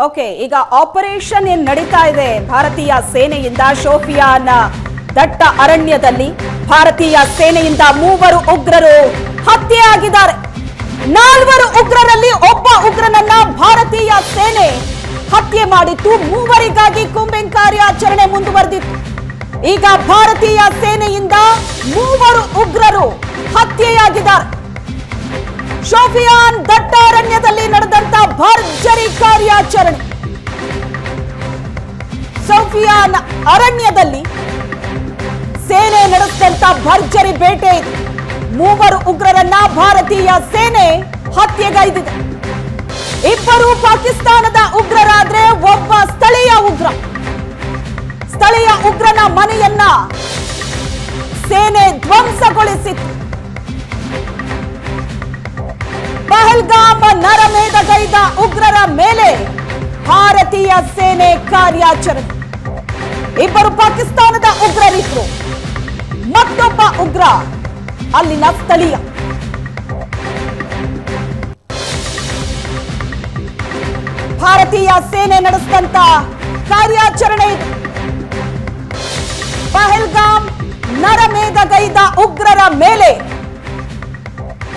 Okay, ಈಗ operation ಏನ್ ನಡೀತಾ ಇದೆ ಭಾರತೀಯ ಸೇನೆಯಿಂದ ಶೋಪಿಯಾನ್ ದಟ್ಟ ಅರಣ್ಯದಲ್ಲಿ ಭಾರತೀಯ ಸೇನೆಯಿಂದ 3 ಉಗ್ರರು ಹತ್ಯೆಯಾಗಿದ್ದಾರೆ. 4 ಉಗ್ರರಲ್ಲಿ ಒಬ್ಬ ಉಗ್ರನನ್ನ ಭಾರತೀಯ ಸೇನೆ ಹತ್ಯೆ ಮಾಡಿತ್ತು. 3ವರಿಗಾಗಿ ಕೂಂಬಿಂಗ್ ಕಾರ್ಯಾಚರಣೆ ಮುಂದುವರೆದಿತ್ತು. ಈಗ ಭಾರತೀಯ ಸೇನೆಯಿಂದ 3 ಉಗ್ರರು ಹತ್ಯೆಯಾಗಿದ್ದಾರೆ. ಶೋಪಿಯಾನ್ ದಟ್ಟ ಅರಣ್ಯದಲ್ಲಿ ನಡೆದಂತ ಭರ್ಜರಿ ಕಾರ್ಯಾಚರಣೆ. ಶೋಪಿಯಾನ್ ಅರಣ್ಯದಲ್ಲಿ ಸೇನೆ ನಡೆಸಿದಂತ ಭರ್ಜರಿ ಬೇಟೆ ಇದು. 3 ಉಗ್ರರನ್ನ ಭಾರತೀಯ ಸೇನೆ ಹತ್ಯೆಗೈದಿದೆ. 2 ಪಾಕಿಸ್ತಾನದ ಉಗ್ರರಾದ್ರೆ ಒಬ್ಬ ಸ್ಥಳೀಯ ಉಗ್ರ. ಸ್ಥಳೀಯ ಉಗ್ರನ ಮನೆಯನ್ನ ಸೇನೆ ಧ್ವಂಸಗೊಳಿಸಿತ್ತು. ಪಹಲ್ಗಾಮ್ ನರಮೇಧಗೈದ ಉಗ್ರರ ಮೇಲೆ ಭಾರತೀಯ ಸೇನೆ ಕಾರ್ಯಾಚರಣೆ. 2 ಪಾಕಿಸ್ತಾನದ ಉಗ್ರರಿದ್ರು, ಮತ್ತೊಬ್ಬ ಉಗ್ರ ಅಲ್ಲಿನ ಸ್ಥಳೀಯ. ಭಾರತೀಯ ಸೇನೆ ನಡೆಸಿದಂತ ಕಾರ್ಯಾಚರಣೆ ಇದು. ಪಹಲ್ಗಾಮ್ ನರಮೇಧಗೈದ ಉಗ್ರರ ಮೇಲೆ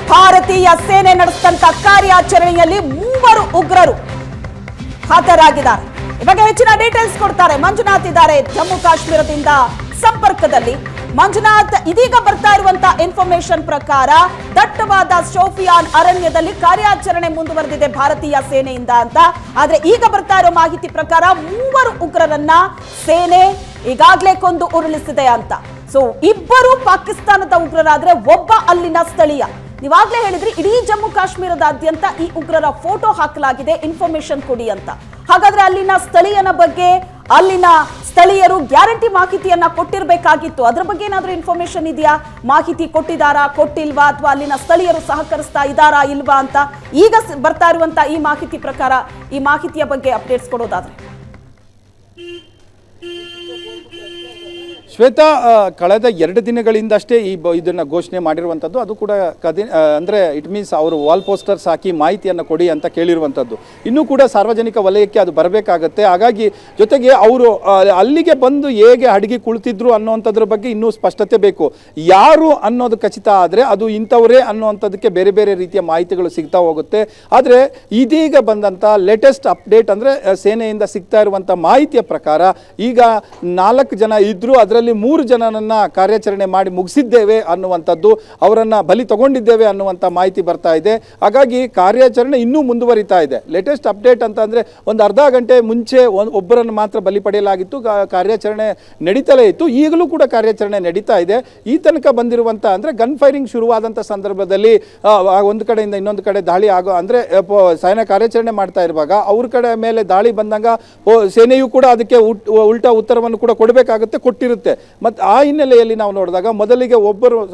ಭಾರತೀಯ ಸೇನೆ ನಡೆಸಿದಂತ ಕಾರ್ಯಾಚರಣೆಯಲ್ಲಿ 3 ಉಗ್ರರು ಹತರಾಗಿದ್ದಾರೆ. ಇವಾಗ ಹೆಚ್ಚಿನ ಡೀಟೇಲ್ಸ್ ಕೊಡ್ತಾರೆ ಮಂಜುನಾಥ್ ಇದ್ದಾರೆ ಜಮ್ಮು ಕಾಶ್ಮೀರದಿಂದ ಸಂಪರ್ಕದಲ್ಲಿ. ಮಂಜುನಾಥ್, ಇದೀಗ ಬರ್ತಾ ಇರುವಂತ ಇನ್ಫಾರ್ಮೇಶನ್ ಪ್ರಕಾರ ದಟ್ಟವಾದ ಶೋಪಿಯಾನ್ ಅರಣ್ಯದಲ್ಲಿ ಕಾರ್ಯಾಚರಣೆ ಮುಂದುವರೆದಿದೆ ಭಾರತೀಯ ಸೇನೆಯಿಂದ ಅಂತ. ಆದ್ರೆ ಈಗ ಬರ್ತಾ ಇರೋ ಮಾಹಿತಿ ಪ್ರಕಾರ 3 ಉಗ್ರರನ್ನ ಸೇನೆ ಈಗಾಗಲೇ ಕೊಂದು ಉರುಳಿಸಿದೆ ಅಂತ. ಸೊ 2 ಪಾಕಿಸ್ತಾನದ ಉಗ್ರರಾದ್ರೆ ಒಬ್ಬ ಅಲ್ಲಿನ ಸ್ಥಳೀಯ. ನೀವಾಗ್ಲೇ ಹೇಳಿದ್ರಿ ಇಡೀ ಜಮ್ಮು ಕಾಶ್ಮೀರದಾದ್ಯಂತ ಈ ಉಗ್ರರ ಫೋಟೋ ಹಾಕಲಾಗಿದೆ, ಇನ್ಫಾರ್ಮೇಶನ್ ಕೊಡಿ ಅಂತ. ಹಾಗಾದ್ರೆ ಅಲ್ಲಿನ ಸ್ಥಳೀಯನ ಬಗ್ಗೆ ಅಲ್ಲಿನ ಸ್ಥಳೀಯರು ಗ್ಯಾರಂಟಿ ಮಾಹಿತಿಯನ್ನ ಕೊಟ್ಟಿರಬೇಕಾಗಿತ್ತು. ಅದ್ರ ಬಗ್ಗೆ ಏನಾದ್ರೂ ಇನ್ಫಾರ್ಮೇಶನ್ ಇದೆಯಾ? ಮಾಹಿತಿ ಕೊಟ್ಟಿದಾರಾ, ಕೊಟ್ಟಿಲ್ವಾ, ಅಥವಾ ಅಲ್ಲಿನ ಸ್ಥಳೀಯರು ಸಹಕರಿಸ್ತಾ ಇದ್ದಾರಾ ಇಲ್ವಾ ಅಂತ ಈಗ ಬರ್ತಾ ಇರುವಂತ ಈ ಮಾಹಿತಿ ಪ್ರಕಾರ ಈ ಮಾಹಿತಿಯ ಬಗ್ಗೆ ಅಪ್ಡೇಟ್ಸ್ ಕೊಡೋದಾದ್ರೆ. ಶ್ವೇತಾ, ಕಳೆದ 2 ದಿನಗಳಿಂದಷ್ಟೇ ಇದನ್ನು ಘೋಷಣೆ ಮಾಡಿರುವಂಥದ್ದು. ಅದು ಕೂಡ ಅಂದರೆ ಇಟ್ ಮೀನ್ಸ್ ಅವರು ವಾಲ್ ಪೋಸ್ಟರ್ಸ್ ಹಾಕಿ ಮಾಹಿತಿಯನ್ನು ಕೊಡಿ ಅಂತ ಕೇಳಿರುವಂಥದ್ದು. ಇನ್ನೂ ಕೂಡ ಸಾರ್ವಜನಿಕ ವಲಯಕ್ಕೆ ಅದು ಬರಬೇಕಾಗತ್ತೆ. ಹಾಗಾಗಿ ಜೊತೆಗೆ ಅವರು ಅಲ್ಲಿಗೆ ಬಂದು ಹೇಗೆ ಅಡುಗೆ ಕುಳಿತಿದ್ರು ಅನ್ನೋವಂಥದ್ರ ಬಗ್ಗೆ ಇನ್ನೂ ಸ್ಪಷ್ಟತೆ ಬೇಕು. ಯಾರು ಅನ್ನೋದು ಖಚಿತ ಆದರೆ ಅದು ಇಂಥವರೇ ಅನ್ನೋವಂಥದ್ದಕ್ಕೆ ಬೇರೆ ಬೇರೆ ರೀತಿಯ ಮಾಹಿತಿಗಳು ಸಿಗ್ತಾ ಹೋಗುತ್ತೆ. ಆದರೆ ಇದೀಗ ಬಂದಂಥ ಲೇಟೆಸ್ಟ್ ಅಪ್ಡೇಟ್ ಅಂದರೆ ಸೇನೆಯಿಂದ ಸಿಗ್ತಾ ಇರುವಂಥ ಮಾಹಿತಿಯ ಪ್ರಕಾರ ಈಗ 4 ಜನ ಇದ್ದರೂ ಅದರಲ್ಲಿ 3 ಜನನನ್ನ ಕಾರ್ಯಾಚರಣೆ ಮಾಡಿ ಮುಗಿಸಿದ್ದೇವೆ ಅನ್ನುವಂಥದ್ದು, ಅವರನ್ನು ಬಲಿ ತಗೊಂಡಿದ್ದೇವೆ ಅನ್ನುವಂಥ ಮಾಹಿತಿ ಬರ್ತಾ ಇದೆ. ಹಾಗಾಗಿ ಕಾರ್ಯಾಚರಣೆ ಇನ್ನೂ ಮುಂದುವರಿತಾ ಇದೆ. ಲೇಟೆಸ್ಟ್ ಅಪ್ಡೇಟ್ ಅಂತ ಅಂದರೆ ಒಂದು ಅರ್ಧ ಗಂಟೆ ಮುಂಚೆ ಒಬ್ಬರನ್ನು ಮಾತ್ರ ಬಲಿ ಪಡೆಯಲಾಗಿತ್ತು. ಕಾರ್ಯಾಚರಣೆ ನಡೀತಲೇ ಇತ್ತು. ಈಗಲೂ ಕೂಡ ಕಾರ್ಯಾಚರಣೆ ನಡೀತಾ ಇದೆ. ಈ ತನಕ ಬಂದಿರುವಂಥ ಅಂದರೆ ಗನ್ ಫೈರಿಂಗ್ ಶುರುವಾದಂಥ ಸಂದರ್ಭದಲ್ಲಿ ಒಂದು ಕಡೆಯಿಂದ ಇನ್ನೊಂದು ಕಡೆ ದಾಳಿ ಆಗೋ ಅಂದರೆ ಸೈನ್ಯ ಕಾರ್ಯಾಚರಣೆ ಮಾಡ್ತಾ ಇರುವಾಗ ಅವ್ರ ಕಡೆ ಮೇಲೆ ದಾಳಿ ಬಂದಾಗ ಸೇನೆಯೂ ಕೂಡ ಅದಕ್ಕೆ ಉಲ್ಟಾ ಉತ್ತರವನ್ನು ಕೂಡ ಕೊಡಬೇಕಾಗುತ್ತೆ, ಕೊಟ್ಟಿರುತ್ತೆ. ಮತ್ತು ಆ ಹಿನ್ನೆಲೆಯಲ್ಲಿ ನಾವು ನೋಡಿದಾಗ ಮೊದಲಿಗೆ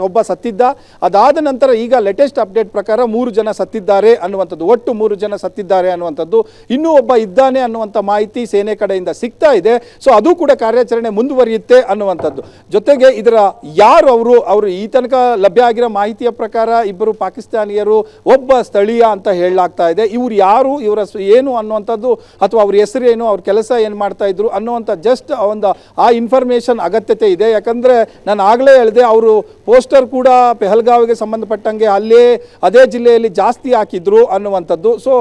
ಒಬ್ಬ ಸತ್ತಿದ್ದ. ಅದಾದ ನಂತರ ಈಗ ಲೇಟೆಸ್ಟ್ ಅಪ್ಡೇಟ್ ಪ್ರಕಾರ 3 ಜನ ಸತ್ತಿದ್ದಾರೆ ಅನ್ನುವಂಥದ್ದು, ಒಟ್ಟು 3 ಜನ ಸತ್ತಿದ್ದಾರೆ ಅನ್ನುವಂಥದ್ದು. ಇನ್ನೂ ಒಬ್ಬ ಇದ್ದಾನೆ ಅನ್ನುವಂಥ ಮಾಹಿತಿ ಸೇನೆ ಕಡೆಯಿಂದ ಸಿಗ್ತಾ ಇದೆ. ಸೊ ಅದು ಕೂಡ ಕಾರ್ಯಾಚರಣೆ ಮುಂದುವರಿಯುತ್ತೆ ಅನ್ನುವಂಥದ್ದು. ಜೊತೆಗೆ ಇದರ ಯಾರು ಅವರು ಈ ತನಕ ಲಭ್ಯ ಆಗಿರೋ ಮಾಹಿತಿಯ ಪ್ರಕಾರ 2 ಪಾಕಿಸ್ತಾನಿಯರು, ಒಬ್ಬ ಸ್ಥಳೀಯ ಅಂತ ಹೇಳಲಾಗ್ತಾ ಇದೆ. ಇವ್ರು ಯಾರು, ಇವರ ಏನು ಅನ್ನುವಂಥದ್ದು ಅಥವಾ ಅವ್ರ ಹೆಸರೇನು, ಅವ್ರ ಕೆಲಸ ಏನು ಮಾಡ್ತಾ ಇದ್ರು ಅನ್ನುವಂಥ ಜಸ್ಟ್ ಒಂದು ಆ ಇನ್ಫಾರ್ಮೇಷನ್ ಅಗತ್ಯತೆ ಇದೆ. ಯಾಕಂದರೆ ನಾನು ಆಗಲೇ ಹೇಳಿದೆ, ಅವರು ಪೋಸ್ಟರ್ ಕೂಡ ಪೆಹಲ್ಗಾವ್ಗೆ ಸಂಬಂಧಪಟ್ಟಂಗೆ ಅದೇ ಜಿಲ್ಲೆಯಲ್ಲಿ ಜಾಸ್ತಿ ಹಾಕಿದ್ರು ಅನ್ನುವಂಥದ್ದು. ಸೊ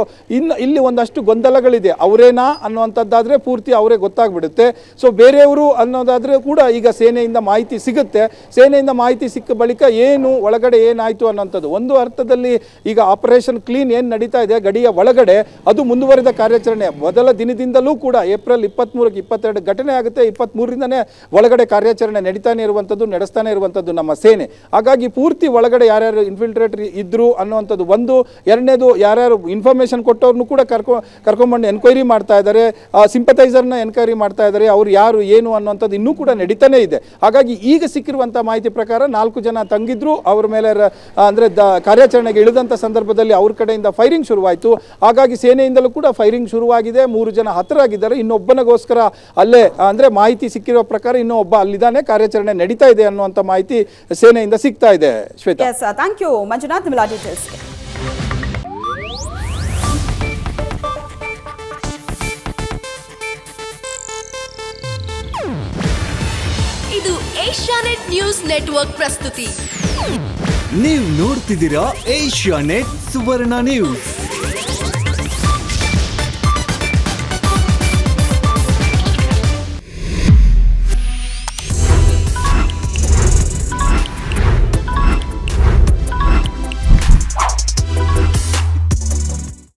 ಇಲ್ಲಿ ಒಂದಷ್ಟು ಗೊಂದಲಗಳಿದೆ. ಅವರೇನಾ ಅನ್ನುವಂಥದ್ದಾದರೆ ಪೂರ್ತಿ ಅವರೇ ಗೊತ್ತಾಗ್ಬಿಡುತ್ತೆ. ಸೊ ಬೇರೆಯವರು ಅನ್ನೋದಾದರೆ ಕೂಡ ಈಗ ಸೇನೆಯಿಂದ ಮಾಹಿತಿ ಸಿಗುತ್ತೆ. ಸೇನೆಯಿಂದ ಮಾಹಿತಿ ಸಿಕ್ಕ ಬಳಿಕ ಏನು ಒಳಗಡೆ ಏನಾಯಿತು ಅನ್ನೋಂಥದ್ದು ಒಂದು ಅರ್ಥದಲ್ಲಿ ಈಗ ಆಪರೇಷನ್ ಕ್ಲೀನ್ ಏನು ನಡೀತಾ ಇದೆ ಗಡಿಯ ಒಳಗಡೆ, ಅದು ಮುಂದುವರಿದ ಕಾರ್ಯಾಚರಣೆ. ಮೊದಲ ದಿನದಿಂದಲೂ ಕೂಡ ಏಪ್ರಿಲ್ 23ಕ್ಕೆ 22 ಘಟನೆ ಆಗುತ್ತೆ. 23ರಿಂದನೇ ಒಳಗಡೆ ಕಾರ್ಯಾಚರಣೆ ನಡೆಸ್ತಾನೆ ಇರುವಂಥದ್ದು ನಮ್ಮ ಸೇನೆ. ಹಾಗಾಗಿ ಪೂರ್ತಿ ಒಳಗಡೆ ಯಾರ್ಯಾರು ಇನ್ಫಿಲ್ಟ್ರೇಟರ್ ಇದ್ರು ಅನ್ನುವಂಥದ್ದು ಒಂದು. ಎರಡನೇದು, ಯಾರ್ಯಾರು ಇನ್ಫಾರ್ಮೇಷನ್ ಕೊಟ್ಟವ್ರನ್ನು ಕೂಡ ಕರ್ಕೊಂಡ್ಬಂದು ಎನ್ಕ್ವೈರಿ ಮಾಡ್ತಾ ಇದ್ದಾರೆ, ಸಿಂಪತೈಸರ್ನ ಎನ್ಕ್ವೈರಿ ಮಾಡ್ತಾ ಇದ್ದಾರೆ. ಅವ್ರು ಯಾರು ಏನು ಅನ್ನುವಂಥದ್ದು ಇನ್ನೂ ಕೂಡ ನಡೀತಾನೆ ಇದೆ. ಹಾಗಾಗಿ ಈಗ ಸಿಕ್ಕಿರುವಂಥ ಮಾಹಿತಿ ಪ್ರಕಾರ 4 ಜನ ತಂಗಿದ್ರು. ಅವ್ರ ಮೇಲೆ ಅಂದರೆ ಕಾರ್ಯಾಚರಣೆಗೆ ಇಳಿದಂಥ ಸಂದರ್ಭದಲ್ಲಿ ಅವ್ರ ಕಡೆಯಿಂದ ಫೈರಿಂಗ್ ಶುರುವಾಯಿತು. ಹಾಗಾಗಿ ಸೇನೆಯಿಂದಲೂ ಕೂಡ ಫೈರಿಂಗ್ ಶುರುವಾಗಿದೆ. 3 ಜನ ಹತರಾಗಿದ್ದಾರೆ. ಇನ್ನೊಬ್ಬನಿಗೋಸ್ಕರ ಅಲ್ಲೇ ಅಂದರೆ ಮಾಹಿತಿ ಸಿಕ್ಕಿರೋ ಪ್ರಕಾರ ಇನ್ನೂ ಒಬ್ಬ ಅಲ್ಲಿದ್ದಾನೆ, ಕಾರ್ಯಾಚರಣೆ ನಡೀತಾ ಇದೆ ಅನ್ನುವಂಥ ಮಾಹಿತಿ ಸೇನೆಯಿಂದ ಸಿಗ್ತಾ ಇದೆ. ಶ್ವೇತಾ, ಥ್ಯಾಂಕ್ ಯು ಮಂಜುನಾಥ್, ನಿಮ್ಮೆಲ್ಲ ಡೀಟೇಲ್ಸ್ಗೆ. ಇದು ಏಷ್ಯಾನೆಟ್ ನ್ಯೂಸ್ ನೆಟ್ವರ್ಕ್ ಪ್ರಸ್ತುತಿ. ನೀವು ನೋಡ್ತಿದ್ದೀರಾ ಏಷ್ಯಾನೆಟ್ ಸುವರ್ಣ ನ್ಯೂಸ್.